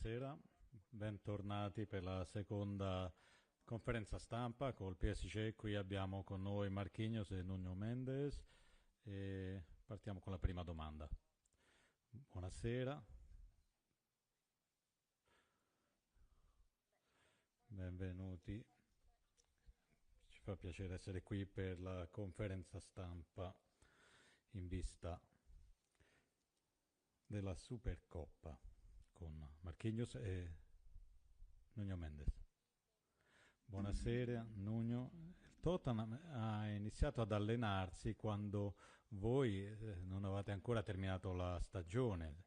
Buonasera, bentornati per la seconda conferenza stampa col PSG. Qui abbiamo con noi Marquinhos e Nuno Mendes e partiamo con la prima domanda. Buonasera, benvenuti. Ci fa piacere essere qui per la conferenza stampa in vista della Supercoppa con Marquinhos e Nuno Mendes. Buonasera Nuno. Il Tottenham ha iniziato ad allenarsi quando voi non avete ancora terminato la stagione,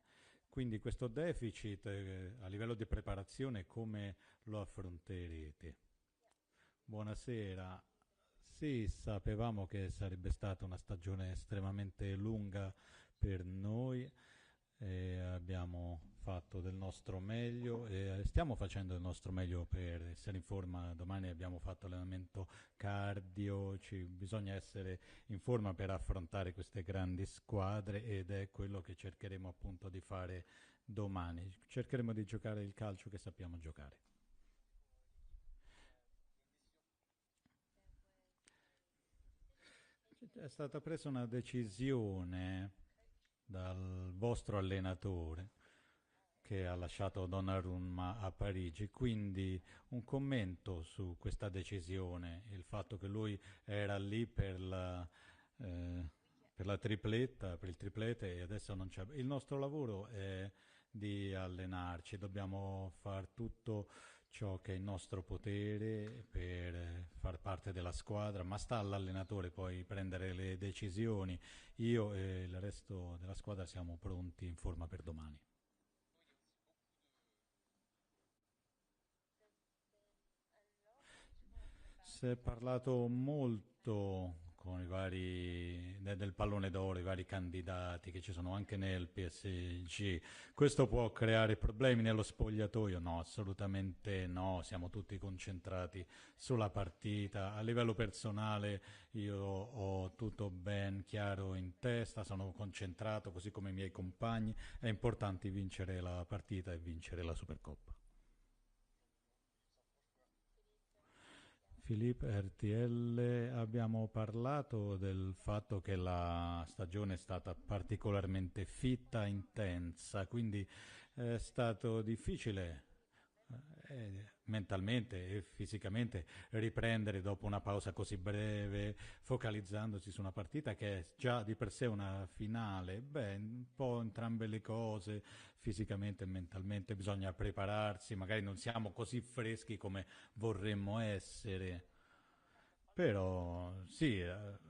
quindi questo deficit a livello di preparazione come lo affronterete? Buonasera. Sì, sapevamo che sarebbe stata una stagione estremamente lunga per noi e abbiamo fatto del nostro meglio e stiamo facendo del nostro meglio per essere in forma. Domani abbiamo fatto allenamento cardio, bisogna essere in forma per affrontare queste grandi squadre ed è quello che cercheremo appunto di fare domani. Cercheremo di giocare il calcio che sappiamo giocare. È stata presa una decisione dal vostro allenatore che ha lasciato Donnarumma a Parigi, quindi un commento su questa decisione, il fatto che lui era lì eh, per la tripletta, per il triplete e adesso non c'è. Il nostro lavoro è di allenarci, dobbiamo fare tutto ciò che è in nostro potere per far parte della squadra, ma sta all'allenatore poi prendere le decisioni. Io e il resto della squadra siamo pronti in forma per domani. Si è parlato molto con i vari del pallone d'oro, i vari candidati che ci sono anche nel PSG. Questo può creare problemi nello spogliatoio? No, assolutamente no. Siamo tutti concentrati sulla partita. A livello personale io ho tutto ben chiaro in testa, sono concentrato così come i miei compagni. È importante vincere la partita e vincere la Supercoppa. Filippo RTL, abbiamo parlato del fatto che la stagione è stata particolarmente fitta, intensa, quindi è stato difficile mentalmente e fisicamente riprendere dopo una pausa così breve, focalizzandosi su una partita che è già di per sé una finale. Beh, un po' entrambe le cose, fisicamente e mentalmente bisogna prepararsi, magari non siamo così freschi come vorremmo essere. Però sì,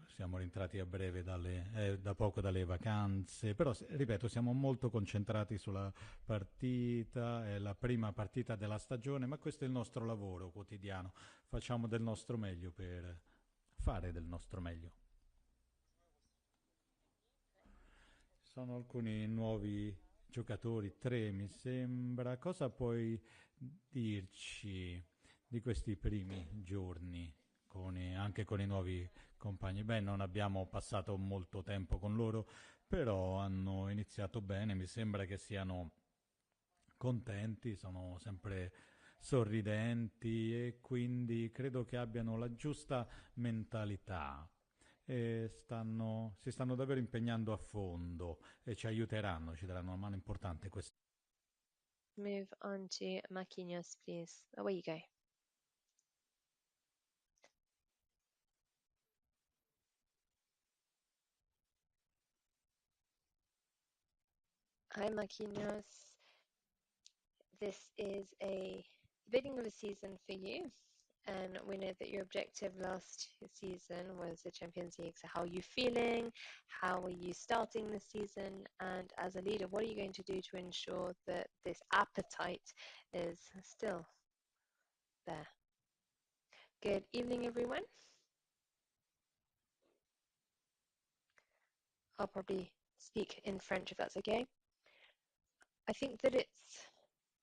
siamo rientrati a breve da poco dalle vacanze, però ripeto, siamo molto concentrati sulla partita, è la prima partita della stagione, ma questo è il nostro lavoro quotidiano, facciamo del nostro meglio per fare del nostro meglio. Sono alcuni nuovi giocatori, tre mi sembra. Cosa puoi dirci di questi primi giorni anche con i nuovi compagni? Beh, non abbiamo passato molto tempo con loro, però hanno iniziato bene, mi sembra che siano contenti, sono sempre sorridenti e quindi credo che abbiano la giusta mentalità e si stanno davvero impegnando a fondo e ci aiuteranno, ci daranno una mano importante. Move on to Marquinhos, please. Away you go. Hi, Marquinhos. This is the beginning of a season for you, and we know that your objective last season was the Champions League. So, how are you feeling? How are you starting the season? And as a leader, what are you going to do to ensure that this appetite is still there? Good evening, everyone. I'll probably speak in French if that's okay. I think that it's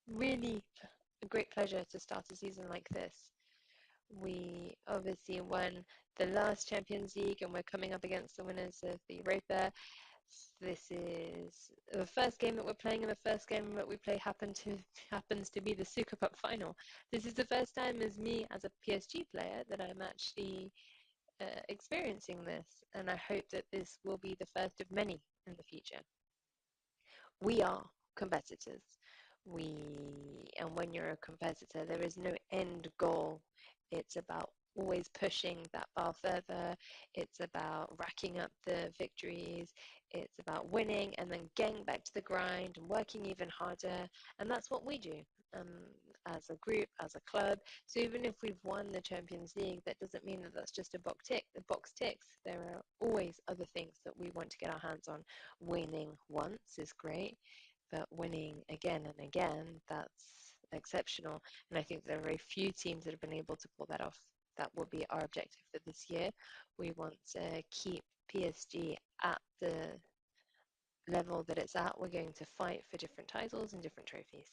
really a great pleasure to start a season like this. We obviously won the last Champions League and we're coming up against the winners of the Europa. This is the first game that we're playing, and the first game that we play happens to be the Super Cup final. This is the first time as me as a PSG player that I'm actually experiencing this, and I hope that this will be the first of many in the future. We are competitors. And when you're a competitor, there is no end goal. It's about always pushing that bar further. It's about racking up the victories. It's about winning and then getting back to the grind and working even harder. And that's what we do um, as a group, as a club. So even if we've won the Champions League, that doesn't mean that that's just a box tick. The box ticks. There are always other things that we want to get our hands on. Winning once is great, but winning again and again, that's exceptional. And I think there are very few teams that have been able to pull that off. That will be our objective for this year. We want to keep PSG at the level that it's at. We're going to fight for different titles and different trophies.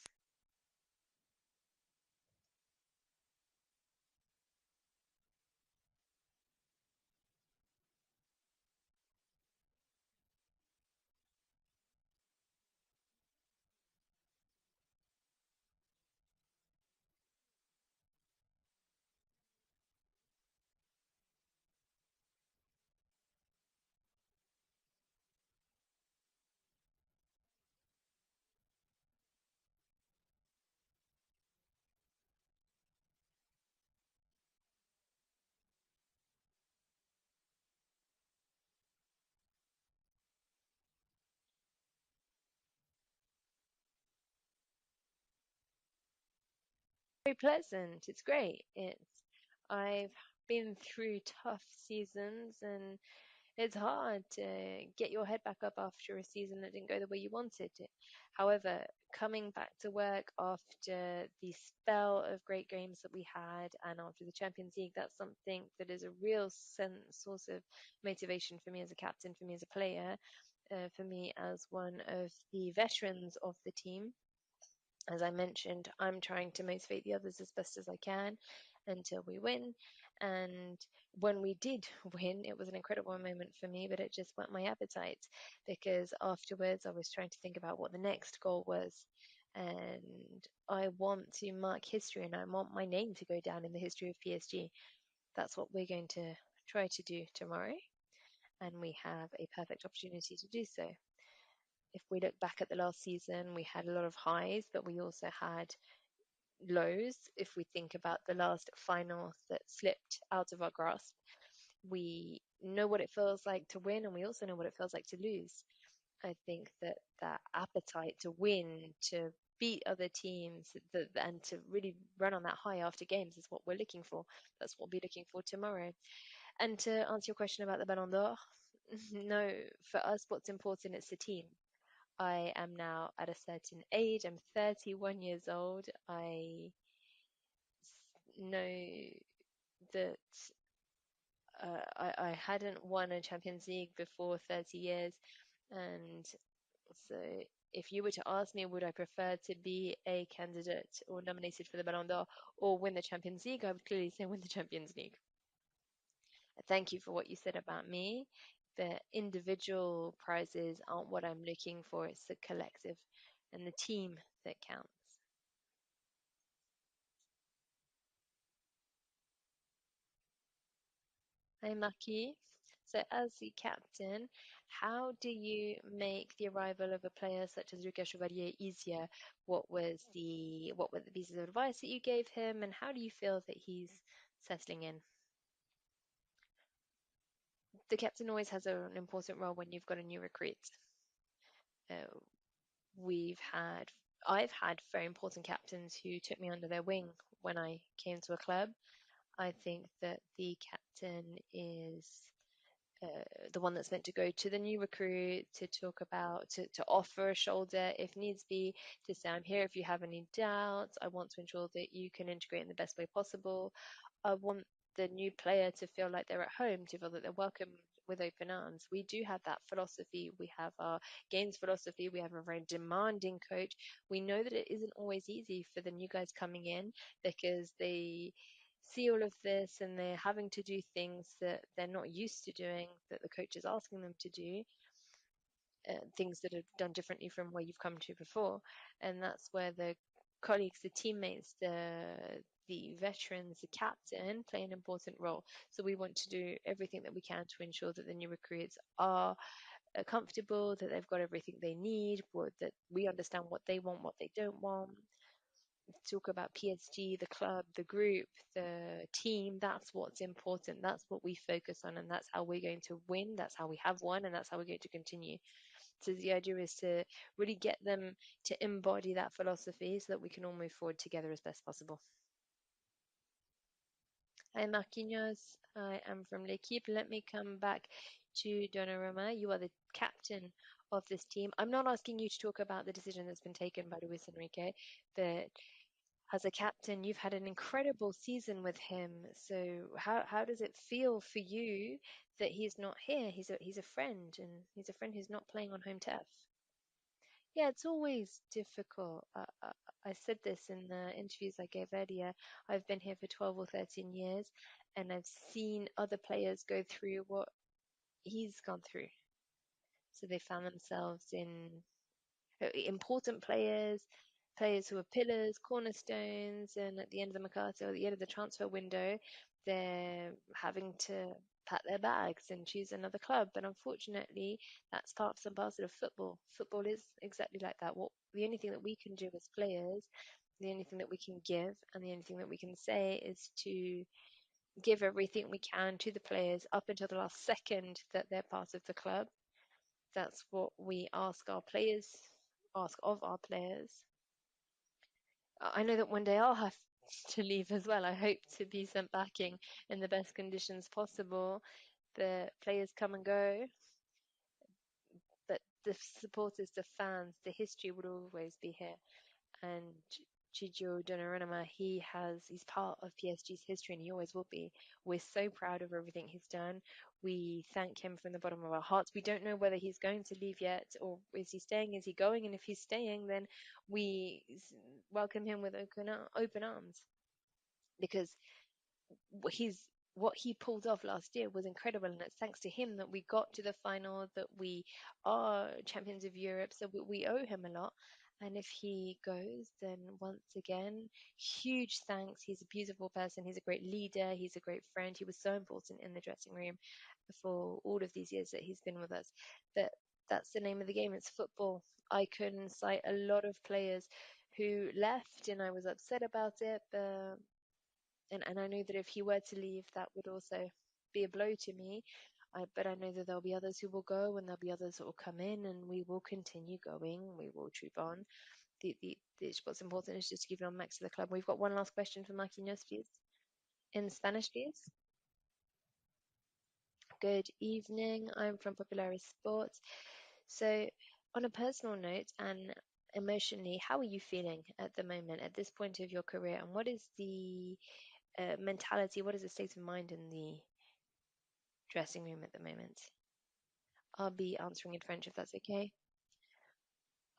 Very pleasant. It's great. I've been through tough seasons, and it's hard to get your head back up after a season that didn't go the way you wanted it. However, coming back to work after the spell of great games that we had and after the Champions League, that's something that is a real source of motivation for me as a captain, for me as a player, for me as one of the veterans of the team. As I mentioned, I'm trying to motivate the others as best as I can until we win. And when we did win, it was an incredible moment for me, but it just whet my appetite because afterwards I was trying to think about what the next goal was. And I want to mark history and I want my name to go down in the history of PSG. That's what we're going to try to do tomorrow. And we have a perfect opportunity to do so. If we look back at the last season, we had a lot of highs, but we also had lows. If we think about the last final that slipped out of our grasp, we know what it feels like to win, and we also know what it feels like to lose. I think that that appetite to win, to beat other teams, and to really run on that high after games is what we're looking for. That's what we'll be looking for tomorrow. And to answer your question about the Ballon d'Or, no, for us, what's important is the team. I am now at a certain age. I'm 31 years old. I know that I hadn't won a Champions League before 30 years. And so, if you were to ask me, would I prefer to be a candidate or nominated for the Ballon d'Or or win the Champions League, I would clearly say win the Champions League. Thank you for what you said about me. The individual prizes aren't what I'm looking for, it's the collective and the team that counts. Hi, Maki. So, as the captain, how do you make the arrival of a player such as Lucas Chevalier easier? What were the pieces of advice that you gave him, and how do you feel that he's settling in? The captain always has an important role when you've got a new recruit. Uh, we've had, I've had very important captains who took me under their wing when I came to a club. I think that the captain is the one that's meant to go to the new recruit to talk about, to offer a shoulder if needs be, to say, I'm here if you have any doubts. I want to ensure that you can integrate in the best way possible. I want the new player to feel like they're at home, to feel that they're welcome with open arms. We do have that philosophy. We have our games philosophy. We have a very demanding coach. We know that it isn't always easy for the new guys coming in because they see all of this and they're having to do things that they're not used to doing, that the coach is asking them to do. things that are done differently from where you've come to before, and that's where the colleagues, the teammates, the veterans, the captain play an important role. So we want to do everything that we can to ensure that the new recruits are comfortable, that they've got everything they need, that we understand what they want, what they don't want. Talk about PSG, the club, the group, the team. That's what's important. That's what we focus on, and that's how we're going to win. That's how we have won, and that's how we're going to continue. So the idea is to really get them to embody that philosophy so that we can all move forward together as best possible. Hi, Marquinhos. I am from L'Equipe. Let me come back to Donnarumma. You are the captain of this team. I'm not asking you to talk about the decision that's been taken by Luis Enrique, but as a captain, you've had an incredible season with him. So how does it feel for you that he's not here? He's a friend, and he's a friend who's not playing on home turf. Yeah, it's always difficult. I said this in the interviews I gave earlier. I've been here for 12 or 13 years, and I've seen other players go through what he's gone through. So they found themselves in important players who are pillars, cornerstones, and at the end of the mercato, at the end of the transfer window, they're having to pack their bags and choose another club. But unfortunately, that's part and parcel of football. Football is exactly like that. What the only thing that we can do as players, the only thing that we can give, and the only thing that we can say is to give everything we can to the players up until the last second that they're part of the club. That's what we ask our players, ask of our players. I know that one day I'll have to leave as well. I hope to be sent back in the best conditions possible. The players come and go, but the supporters, the fans, the history would always be here. And Gigio Donnarumma, he's part of PSG's history, and he always will be. We're so proud of everything he's done. We thank him from the bottom of our hearts. We don't know whether he's going to leave yet, or is he staying? Is he going? And if he's staying, then we welcome him with open arms, because he's what he pulled off last year was incredible, and it's thanks to him that we got to the final, that we are champions of Europe. So we owe him a lot. And if he goes, then once again, huge thanks. He's a beautiful person. He's a great leader. He's a great friend. He was so important in the dressing room for all of these years that he's been with us. But that's the name of the game. It's football. I can cite a lot of players who left, and I was upset about it. But and I know that if he were to leave, that would also be a blow to me. But I know that there'll be others who will go, and there'll be others that will come in, and we will continue going. We will troop on. What's important is just to give it on max to the club. We've got one last question for Marquinhos, please. In Spanish, please. Good evening. I'm from Popularis Sports. So, on a personal note and emotionally, how are you feeling at the moment, at this point of your career, and what is the mentality, what is the state of mind in the dressing room at the moment? I'll be answering in French if that's okay.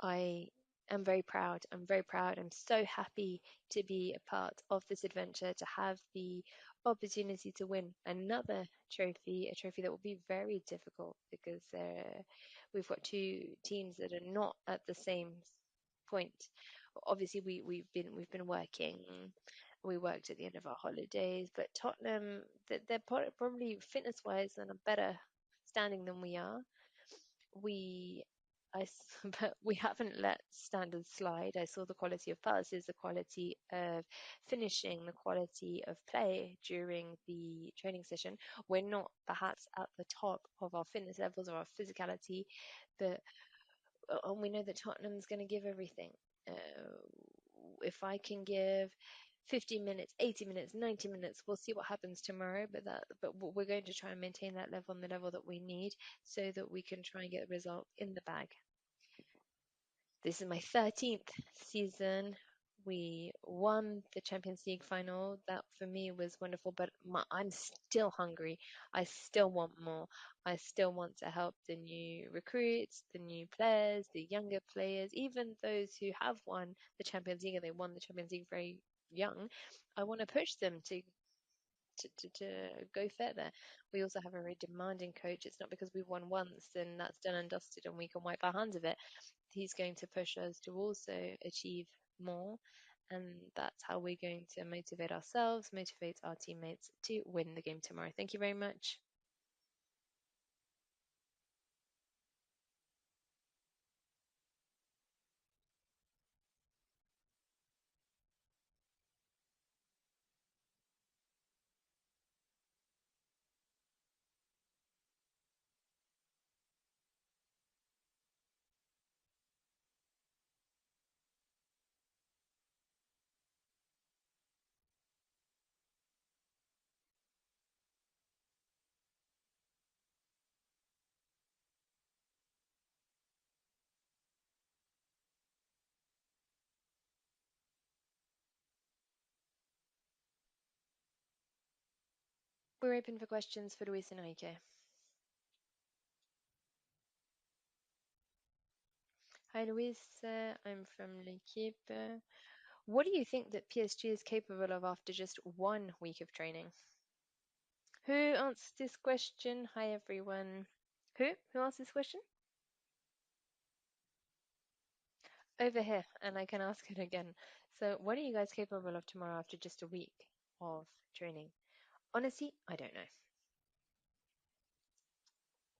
I am very proud. I'm very proud. I'm so happy to be a part of this adventure, to have the opportunity to win another trophy, a trophy that will be very difficult because we've got two teams that are not at the same point. Obviously, we've been working. We worked at the end of our holidays, but Tottenham, they're probably fitness-wise in a better standing than we are. We, but we haven't let standards slide. I saw the quality of passes, the quality of finishing, the quality of play during the training session. We're not perhaps at the top of our fitness levels or our physicality, but and we know that Tottenham's going to give everything. If I can give 50 minutes, 80 minutes, 90 minutes, we'll see what happens tomorrow. But we're going to try and maintain that level on the level that we need so that we can try and get the result in the bag. This is my 13th season. We won the Champions League final. That for me was wonderful, but I'm still hungry. I still want more. I still want to help the new recruits, the new players, the younger players, even those who have won the Champions League, and they won the Champions League very young. I want to push them to to go further. We also have a very demanding coach. It's not because we've won once and that's done and dusted and we can wipe our hands of it. He's going to push us to also achieve more. And that's how we're going to motivate ourselves, motivate our teammates to win the game tomorrow. Thank you very much. We're open for questions for Luis Enrique. Hi, Luis. I'm from L'Equipe. What do you think that PSG is capable of after just 1 week of training? Who answered this question? Hi, everyone. Who? Who asked this question? Over here, and I can ask it again. So, what are you guys capable of tomorrow after just a week of training? Honestly, I don't know.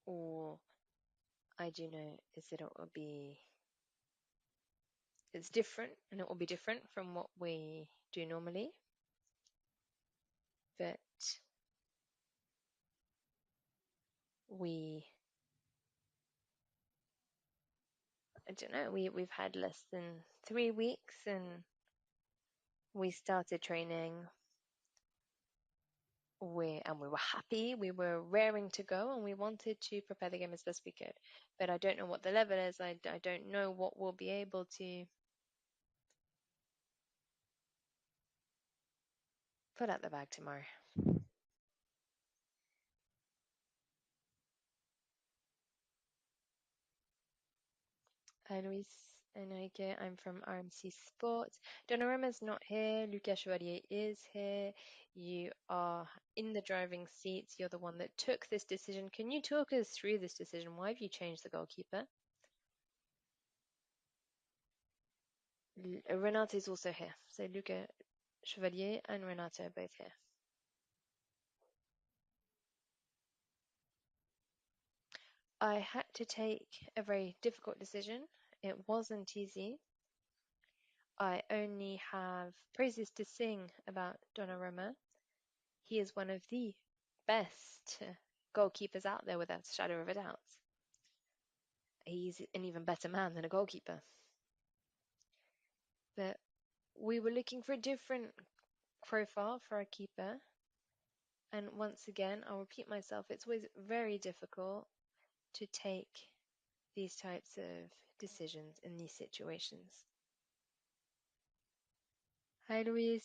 All I do know is that it's different and it will be different from what we do normally. But we, I don't know, we've had less than 3 weeks and we started training. We were happy, we were raring to go, and we wanted to prepare the game as best we could. But I don't know what the level is. I don't know what we'll be able to put out the bag tomorrow. Hi, Luis Enrique. I'm from RMC Sports. Donnarumma's not here. Lucas Chevalier is here. You are in the driving seats. You're the one that took this decision. Can you talk us through this decision? Why have you changed the goalkeeper? Renato is also here. So Luca Chevalier and Renato are both here. I had to take a very difficult decision. It wasn't easy. I only have praises to sing about Donnarumma. He is one of the best goalkeepers out there without a shadow of a doubt. He's an even better man than a goalkeeper. But we were looking for a different profile for a keeper. And once again, I'll repeat myself, it's always very difficult to take these types of decisions in these situations. Hi, Luis,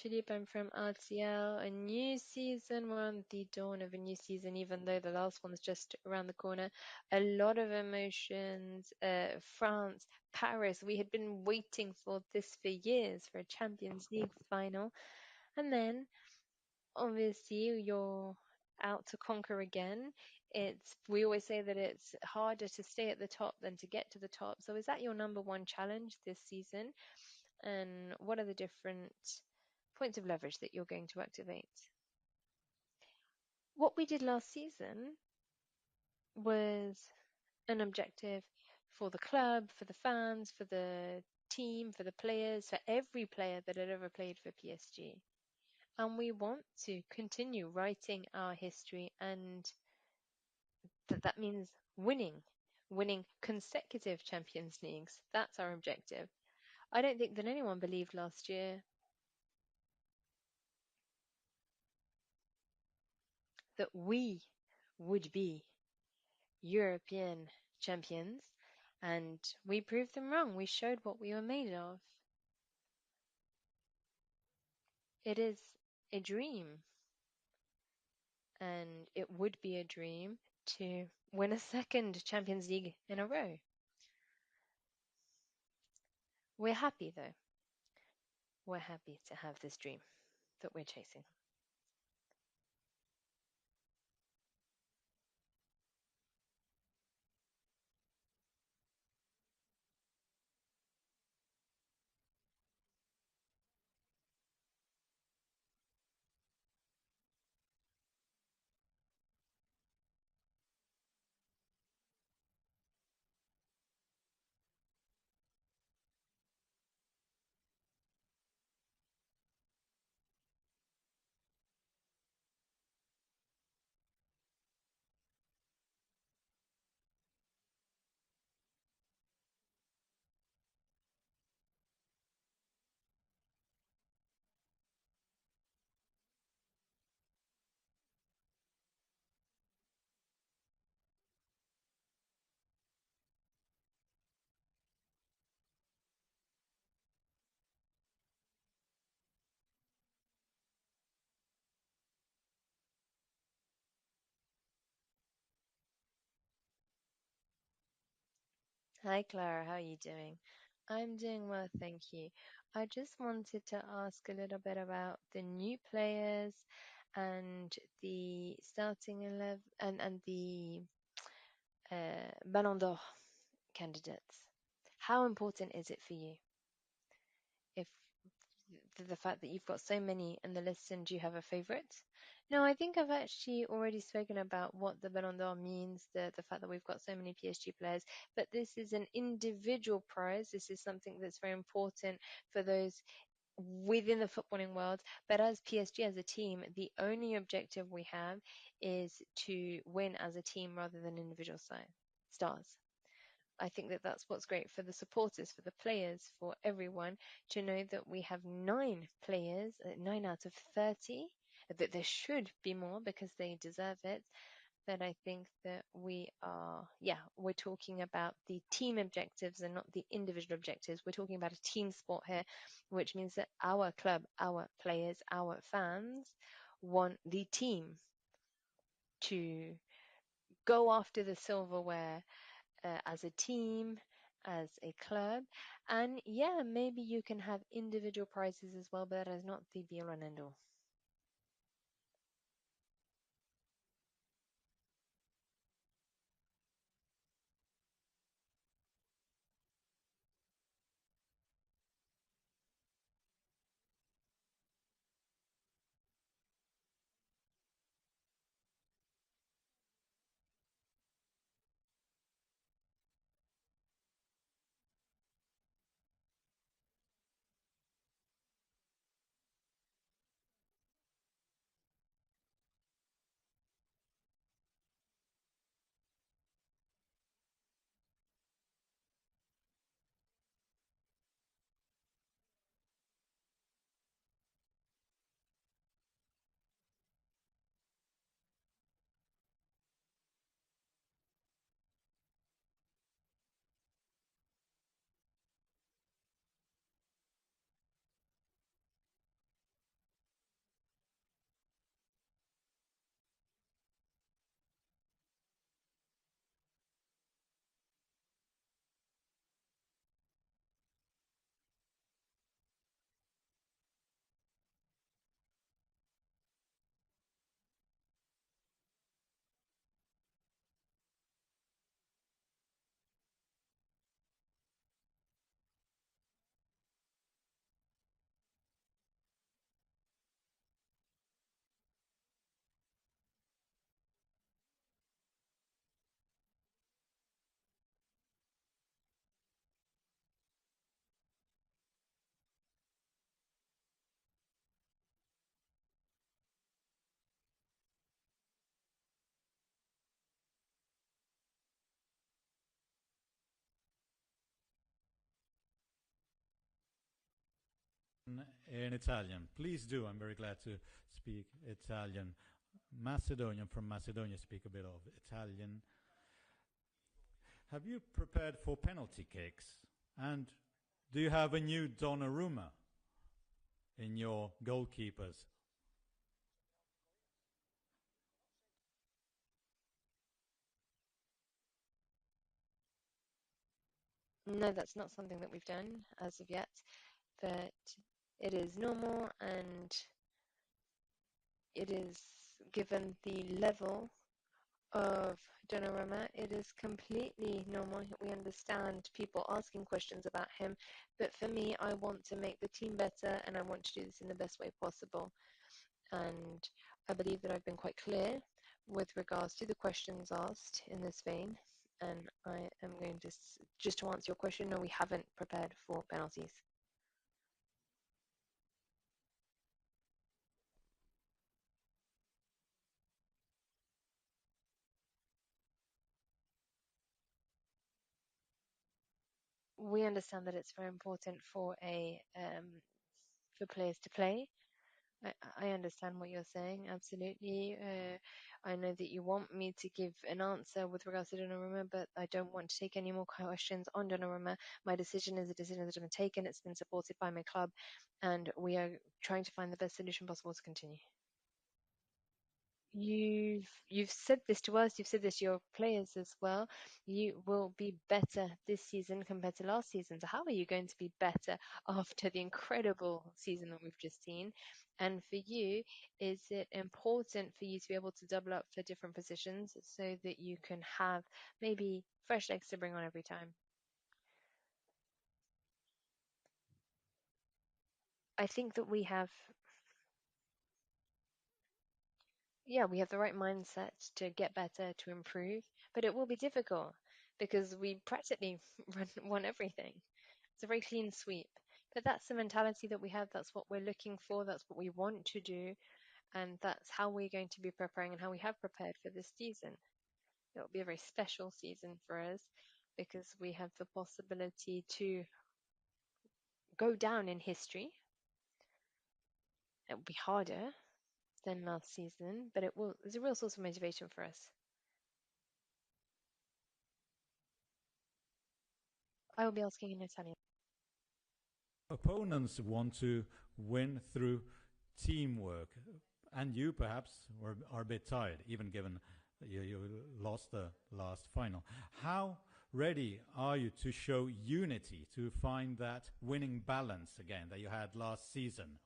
Philippe, I'm from RTL. A new season, we're on the dawn of a new season, even though the last one's just around the corner. A lot of emotions. France, Paris, we had been waiting for this for years, for a Champions League final. And then, obviously, you're out to conquer again. We always say that it's harder to stay at the top than to get to the top. So is that your number one challenge this season? And what are the different points of leverage that you're going to activate? What we did last season was an objective for the club, for the fans, for the team, for the players, for every player that had ever played for PSG. And we want to continue writing our history, and that means winning consecutive Champions Leagues. That's our objective. I don't think that anyone believed last year that we would be European champions, and we proved them wrong. We showed what we were made of. It is a dream, and it would be a dream to win a second Champions League in a row. We're happy, though. We're happy to have this dream that we're chasing. Hi, Clara. How are you doing? I'm doing well, thank you. I just wanted to ask a little bit about the new players and the starting 11 and the Ballon d'Or candidates. How important is it for you if the fact that you've got so many in the list and do you have a favorite? No, I think I've actually already spoken about what the Ballon d'Or means, the fact that we've got so many PSG players, but this is an individual prize. This is something that's very important for those within the footballing world. But as PSG, as a team, the only objective we have is to win as a team rather than individual stars. I think that that's what's great for the supporters, for the players, for everyone to know that we have 9 players, 9 out of 30, that there should be more because they deserve it. That I think that we are, yeah, we're talking about the team objectives and not the individual objectives. We're talking about a team sport here, which means that our club, our players, our fans want the team to go after the silverware as a team, as a club. And yeah, maybe you can have individual prizes as well, but that is not the be all and end all. In Italian. Please do. I'm very glad to speak Italian. Macedonian from Macedonia speak a bit of Italian. Have you prepared for penalty kicks? And do you have a new Donnarumma in your goalkeepers? No, that's not something that we've done as of yet, but it is normal and it is given the level of Donnarumma, it is completely normal. We understand people asking questions about him, but for me, I want to make the team better and I want to do this in the best way possible. And I believe that I've been quite clear with regards to the questions asked in this vein. And I am going to, just to answer your question, no, we haven't prepared for penalties. We understand that it's very important for players to play. I understand what you're saying, absolutely. I know that you want me to give an answer with regards to Donnarumma, but I don't want to take any more questions on Donnarumma. My decision is a decision that has been taken. It's been supported by my club, and we are trying to find the best solution possible to continue. you've said this to us, you've said this to your players as well. You will be better this season compared to last season. So how are you going to be better after the incredible season that we've just seen? And for you, is it important for you to be able to double up for different positions so that you can have maybe fresh legs to bring on every time? I think that we have the right mindset to get better, to improve, but it will be difficult because we practically won everything. It's a very clean sweep. But that's the mentality that we have. That's what we're looking for. That's what we want to do. And that's how we're going to be preparing and how we have prepared for this season. It'll be a very special season for us because we have the possibility to go down in history. It will be harder than last season, but it's a real source of motivation for us. I will be asking in Italian. Opponents want to win through teamwork, and you perhaps are a bit tired, even given you lost the last final. How ready are you to show unity, to find that winning balance again that you had last season?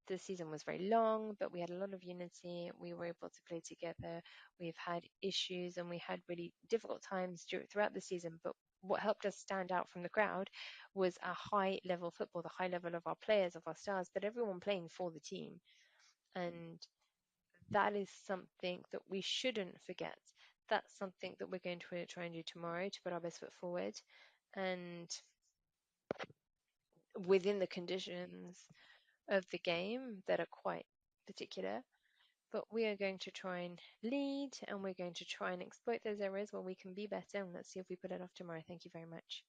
The season was very long, but we had a lot of unity. We were able to play together. We've had issues and we had really difficult times throughout the season. But what helped us stand out from the crowd was a high level football, the high level of our players, of our stars, but everyone playing for the team. And that is something that we shouldn't forget. That's something that we're going to try and do tomorrow to put our best foot forward. And within the conditions of the game that are quite particular, but we are going to try and lead and we're going to try and exploit those areas where we can be better. And let's see if we put it off tomorrow. Thank you very much.